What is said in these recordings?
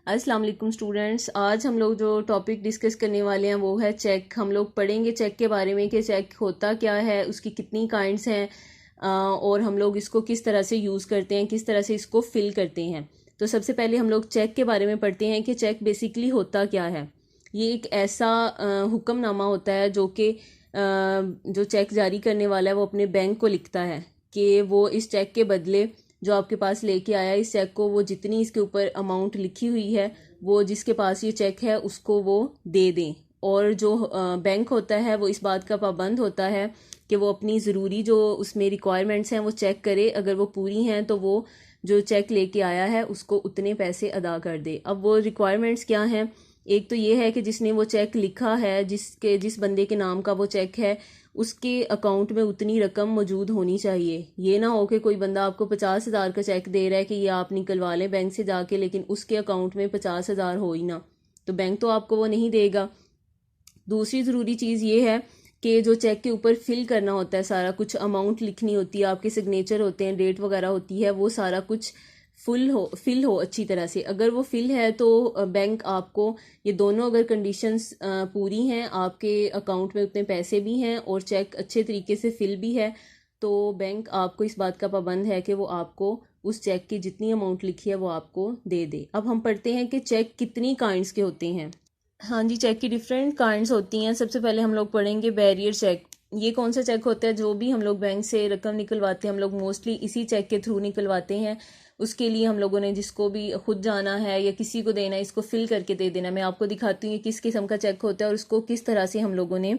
अस्सलाम वालेकुम स्टूडेंट्स। आज हम लोग जो टॉपिक डिस्कस करने वाले हैं वो है चेक। हम लोग पढ़ेंगे चेक के बारे में कि चेक होता क्या है, उसकी कितनी काइंड्स हैं और हम लोग इसको किस तरह से यूज़ करते हैं, किस तरह से इसको फिल करते हैं। तो सबसे पहले हम लोग चेक के बारे में पढ़ते हैं कि चेक बेसिकली होता क्या है। ये एक ऐसा हुक्मनामा होता है जो कि जो चेक जारी करने वाला है वो अपने बैंक को लिखता है कि वो इस चेक के बदले जो आपके पास लेके आया इस चेक को, वो जितनी इसके ऊपर अमाउंट लिखी हुई है वो जिसके पास ये चेक है उसको वो दे दें। और जो बैंक होता है वो इस बात का पाबंद होता है कि वो अपनी ज़रूरी जो उसमें रिक्वायरमेंट्स हैं वो चेक करे। अगर वो पूरी हैं तो वो जो चेक लेके आया है उसको उतने पैसे अदा कर दे। अब वो रिक्वायरमेंट्स क्या हैं? एक तो ये है कि जिसने वो चेक लिखा है, जिस बंदे के नाम का वो चेक है, उसके अकाउंट में उतनी रकम मौजूद होनी चाहिए। ये ना हो कि कोई बंदा आपको 50,000 का चेक दे रहा है कि ये आप निकलवा लें बैंक से जाके, लेकिन उसके अकाउंट में 50,000 हो ही ना, तो बैंक तो आपको वो नहीं देगा। दूसरी ज़रूरी चीज़ ये है कि जो चेक के ऊपर फिल करना होता है, सारा कुछ अमाउंट लिखनी होती है, आपके सिग्नेचर होते हैं, डेट वगैरह होती है, वो सारा कुछ फिल हो अच्छी तरह से। अगर वो फिल है तो बैंक आपको ये दोनों अगर कंडीशंस पूरी हैं, आपके अकाउंट में उतने पैसे भी हैं और चेक अच्छे तरीके से फिल भी है, तो बैंक आपको इस बात का पाबंद है कि वो आपको उस चेक की जितनी अमाउंट लिखी है वो आपको दे दे। अब हम पढ़ते हैं कि चेक कितनी काइंड्स के होते हैं। हाँ जी, चेक की डिफरेंट काइंड्स होती हैं। सबसे पहले हम लोग पढ़ेंगे बैरियर चेक। ये कौन सा चेक होता है? जो भी हम लोग बैंक से रकम निकलवाते हैं हम लोग मोस्टली इसी चेक के थ्रू निकलवाते हैं। उसके लिए हम लोगों ने जिसको भी खुद जाना है या किसी को देना है, इसको फिल करके दे देना। मैं आपको दिखाती हूँ किस किस्म का चेक होता है और उसको किस तरह से हम लोगों ने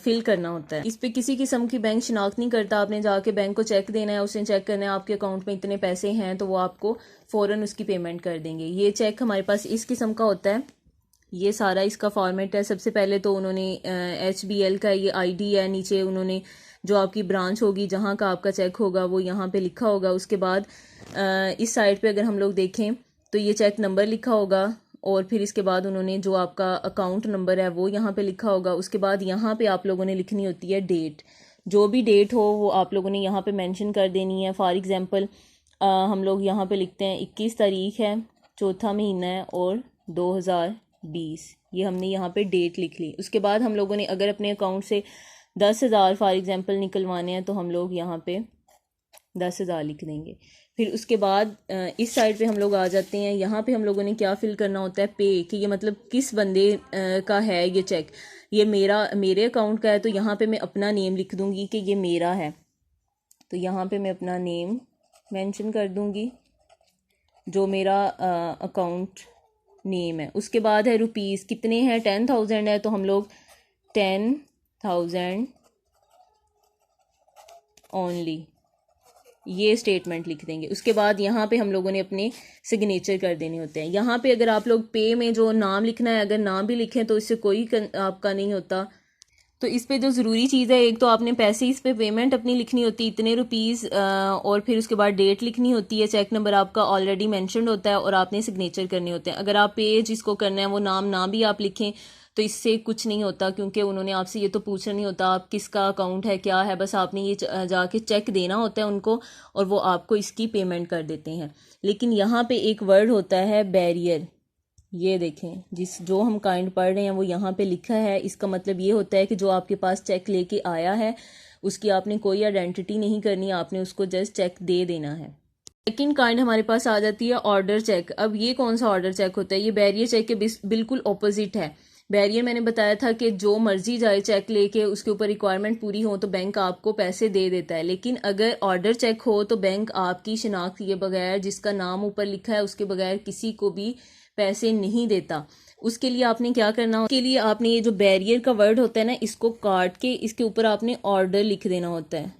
फिल करना होता है। इस पे किसी किस्म की बैंक शिनाख्त नहीं करता। आपने जाके बैंक को चेक देना है, उसने चेक करना है आपके अकाउंट में इतने पैसे हैं तो वो आपको फ़ौरन उसकी पेमेंट कर देंगे। ये चेक हमारे पास इस किस्म का होता है। ये सारा इसका फॉर्मेट है। सबसे पहले तो उन्होंने HBL का ये ID है, नीचे उन्होंने जो आपकी ब्रांच होगी जहाँ का आपका चेक होगा वो यहाँ पे लिखा होगा। उसके बाद इस साइड पे अगर हम लोग देखें तो ये चेक नंबर लिखा होगा और फिर इसके बाद उन्होंने जो आपका अकाउंट नंबर है वो यहाँ पे लिखा होगा। उसके बाद यहाँ पे आप लोगों ने लिखनी होती है डेट। जो भी डेट हो वो आप लोगों ने यहाँ पे मेंशन कर देनी है। फॉर एग्जांपल हम लोग यहाँ पे लिखते हैं 21 तारीख है, चौथा महीना है और 2020, ये हमने यहाँ पे डेट लिख ली। उसके बाद हम लोगों ने अगर अपने अकाउंट से 10,000 फॉर एग्जांपल निकलवाने हैं तो हम लोग यहाँ पे 10,000 लिख देंगे। फिर उसके बाद इस साइड पे हम लोग आ जाते हैं। यहाँ पे हम लोगों ने क्या फिल करना होता है? पे, कि ये मतलब किस बंदे का है ये चेक। ये मेरे अकाउंट का है तो यहाँ पे मैं अपना नेम लिख दूंगी कि ये मेरा है, तो यहाँ पे मैं अपना नेम मेंशन कर दूंगी जो मेरा अकाउंट नेम है। उसके बाद है रुपीज़, कितने हैं? 10,000 है तो हम लोग 10,000 ओनली, ये स्टेटमेंट लिख देंगे। उसके बाद यहाँ पे हम लोगों ने अपने सिग्नेचर कर देने होते हैं। यहाँ पे अगर आप लोग पे में जो नाम लिखना है, अगर नाम भी लिखें तो इससे कोई आपका नहीं होता। तो इस पे जो ज़रूरी चीज़ है, एक तो आपने पैसे इस पे पेमेंट अपनी लिखनी होती है, इतने रुपीज़, और फिर उसके बाद डेट लिखनी होती है, चेक नंबर आपका ऑलरेडी मेंशन्ड होता है और आपने सिग्नेचर करने होते हैं। अगर आप पे जिसको करना है वो नाम ना भी आप लिखें तो इससे कुछ नहीं होता, क्योंकि उन्होंने आपसे ये तो पूछना नहीं होता आप किसका अकाउंट है क्या है, बस आपने ये जाके चेक देना होता है उनको और वो आपको इसकी पेमेंट कर देते हैं। लेकिन यहाँ पे एक वर्ड होता है बैरियर। ये देखें, जो हम काइंड पढ़ रहे हैं वो यहाँ पे लिखा है। इसका मतलब ये होता है कि जो आपके पास चेक लेके आया है उसकी आपने कोई आइडेंटिटी नहीं करनी, आपने उसको जस्ट चेक दे देना है। सेकंड काइंड हमारे पास आ जाती है ऑर्डर चेक। अब ये कौन सा ऑर्डर चेक होता है? ये बैरियर चेक के बिल्कुल ऑपोजिट है। बैरियर मैंने बताया था कि जो मर्जी जाए चेक लेके, उसके ऊपर रिक्वायरमेंट पूरी हो तो बैंक आपको पैसे दे देता है। लेकिन अगर ऑर्डर चेक हो तो बैंक आपकी शिनाख्त किए बगैर, जिसका नाम ऊपर लिखा है उसके बगैर किसी को भी पैसे नहीं देता। उसके लिए आपने क्या करना, उसके लिए आपने ये जो बैरियर का वर्ड होता है ना, इसको काट के इसके ऊपर आपने ऑर्डर लिख देना होता है।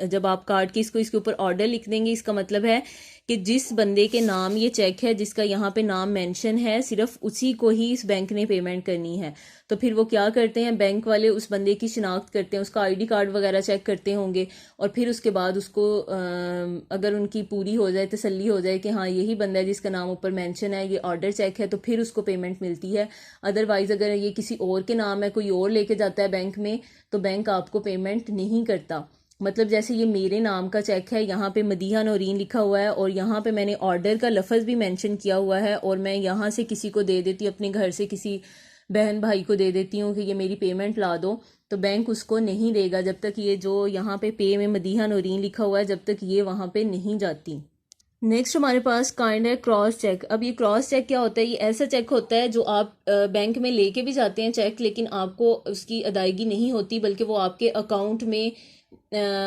जब आप काट के इसके ऊपर ऑर्डर लिख देंगे, इसका मतलब है कि जिस बंदे के नाम ये चेक है, जिसका यहाँ पे नाम मेंशन है, सिर्फ उसी को ही इस बैंक ने पेमेंट करनी है। तो फिर वो क्या करते हैं, बैंक वाले उस बंदे की शिनाख्त करते हैं, उसका ID कार्ड वगैरह चेक करते होंगे और फिर उसके बाद उसको अगर उनकी पूरी हो जाए, तसल्ली हो जाए कि हाँ यही बंदा है जिसका नाम ऊपर मेंशन है, ये ऑर्डर चेक है, तो फिर उसको पेमेंट मिलती है। अदरवाइज अगर ये किसी और के नाम है, कोई और लेके जाता है बैंक में, तो बैंक आपको पेमेंट नहीं करता। मतलब जैसे ये मेरे नाम का चेक है, यहाँ पे मदीहा नौरीन लिखा हुआ है और यहाँ पे मैंने ऑर्डर का लफ्ज़ भी मेंशन किया हुआ है, और मैं यहाँ से किसी को दे देती हूँ, अपने घर से किसी बहन भाई को दे देती हूँ कि ये मेरी पेमेंट ला दो, तो बैंक उसको नहीं देगा जब तक ये जो यहाँ पे पे में मदीहा नौरीन लिखा हुआ है, जब तक ये वहाँ पे नहीं जाती। नेक्स्ट हमारे पास काइंड है क्रॉस चेक। अब ये क्रॉस चेक क्या होता है? ये ऐसा चेक होता है जो आप बैंक में लेके भी जाते हैं चेक, लेकिन आपको उसकी अदायगी नहीं होती, बल्कि वो आपके अकाउंट में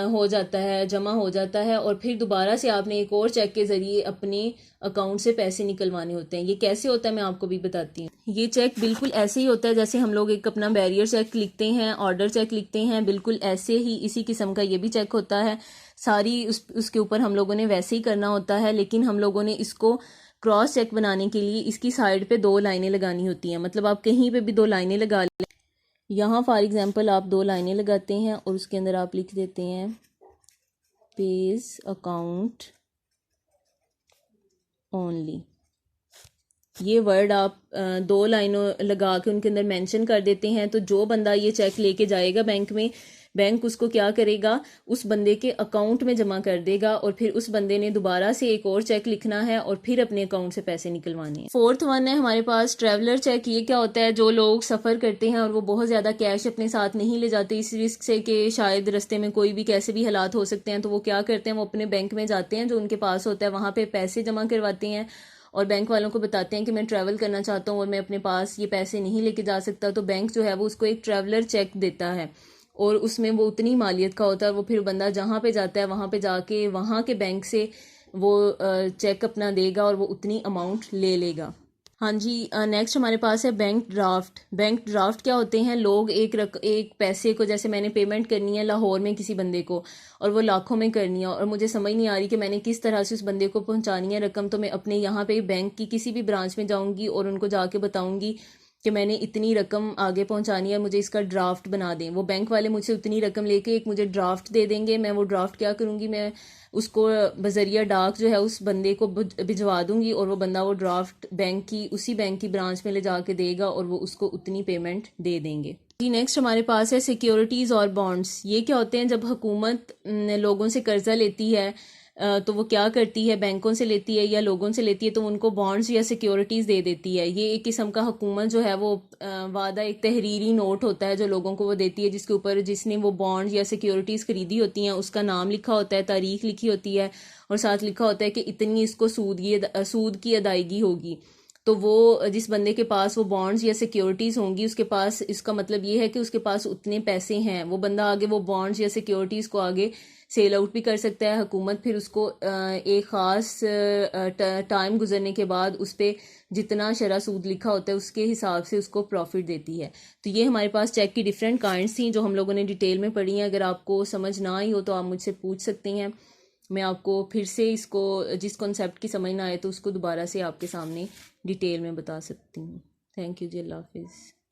हो जाता है, जमा हो जाता है, और फिर दोबारा से आपने एक और चेक के ज़रिए अपने अकाउंट से पैसे निकलवाने होते हैं। ये कैसे होता है मैं आपको भी बताती हूँ। ये चेक बिल्कुल ऐसे ही होता है जैसे हम लोग एक अपना बैरियर चेक लिखते हैं, ऑर्डर चेक लिखते हैं, बिल्कुल ऐसे ही इसी किस्म का ये भी चेक होता है। सारी उसके ऊपर हम लोगों ने वैसे ही करना होता है, लेकिन हम लोगों ने इसको क्रॉस चेक बनाने के लिए इसकी साइड पे 2 लाइनें लगानी होती हैं। मतलब आप कहीं पे भी 2 लाइनें लगा लें। यहाँ फॉर एग्जांपल आप 2 लाइनें लगाते हैं और उसके अंदर आप लिख देते हैं पेज अकाउंट ओनली। ये वर्ड आप 2 लाइनों लगा के उनके अंदर मेंशन कर देते हैं, तो जो बंदा ये चेक लेके जाएगा बैंक में, बैंक उसको क्या करेगा, उस बंदे के अकाउंट में जमा कर देगा, और फिर उस बंदे ने दोबारा से एक और चेक लिखना है और फिर अपने अकाउंट से पैसे निकलवाने हैं। 4th वन है हमारे पास ट्रैवलर चेक। ये क्या होता है? जो लोग सफ़र करते हैं और वो बहुत ज़्यादा कैश अपने साथ नहीं ले जाते, इस रिस्क से कि शायद रास्ते में कोई भी कैसे भी हालात हो सकते हैं, तो वो क्या करते हैं, वो अपने बैंक में जाते हैं जो उनके पास होता है, वहाँ पर पैसे जमा करवाते हैं और बैंक वालों को बताते हैं कि मैं ट्रैवल करना चाहता हूँ और मैं अपने पास ये पैसे नहीं लेके जा सकता, तो बैंक जो है वो उसको एक ट्रैवलर चेक देता है, और उसमें वो उतनी मालियत का होता है। वो फिर बंदा जहाँ पे जाता है वहाँ पे जाके वहाँ के बैंक से वो चेक अपना देगा और वो उतनी अमाउंट ले लेगा। हाँ जी, नेक्स्ट हमारे पास है बैंक ड्राफ्ट। बैंक ड्राफ्ट क्या होते हैं? लोग एक पैसे को, जैसे मैंने पेमेंट करनी है लाहौर में किसी बंदे को और वो लाखों में करनी है, और मुझे समझ नहीं आ रही कि मैंने किस तरह से उस बंदे को पहुंचानी है रकम, तो मैं अपने यहाँ पे बैंक की किसी भी ब्रांच में जाऊँगी और उनको जाके बताऊँगी कि मैंने इतनी रकम आगे पहुंचानी है, मुझे इसका ड्राफ्ट बना दें। वो बैंक वाले मुझसे उतनी रकम लेके एक मुझे ड्राफ्ट दे देंगे। मैं वो ड्राफ्ट क्या करूँगी, मैं उसको बजरिया डाक जो है उस बंदे को भिजवा दूंगी, और वो बंदा वो ड्राफ्ट उसी बैंक की ब्रांच में ले जाके देगा और वो उसको उतनी पेमेंट दे देंगे। जी, नेक्स्ट हमारे पास है सिक्योरिटीज़ और बॉन्ड्स। ये क्या होते हैं? जब हुकूमत लोगों से कर्जा लेती है तो वो क्या करती है, बैंकों से लेती है या लोगों से लेती है, तो उनको बॉन्ड्स या सिक्योरिटीज़ दे देती है। ये एक किस्म का हुकूमत जो है वो वादा, एक तहरीरी नोट होता है जो लोगों को वो देती है, जिसके ऊपर जिसने वो बॉन्ड्स या सिक्योरिटीज़ खरीदी होती हैं उसका नाम लिखा होता है, तारीख लिखी होती है, और साथ लिखा होता है कि इतनी इसको सूद की अदायगी होगी। तो वो जिस बंदे के पास वो बॉन्ड्स या सिक्योरिटीज़ होंगी, उसके पास, इसका मतलब ये है कि उसके पास उतने पैसे हैं, वो बंदा आगे वो बॉन्ड्स या सिक्योरिटीज़ को आगे सेल आउट भी कर सकता है। हुकूमत फिर उसको एक ख़ास टाइम गुजरने के बाद उस पर जितना शरह सूद लिखा होता है उसके हिसाब से उसको प्रॉफिट देती है। तो ये हमारे पास चेक की डिफरेंट काइंड्स थी जो हम लोगों ने डिटेल में पढ़ी हैं। अगर आपको समझ ना आई हो तो आप मुझसे पूछ सकते हैं, मैं आपको फिर से इसको, जिस कॉन्सेप्ट की समझ ना आए तो उसको दोबारा से आपके सामने डिटेल में बता सकती हूँ। थैंक यू जी, अल्लाह हाफिज़।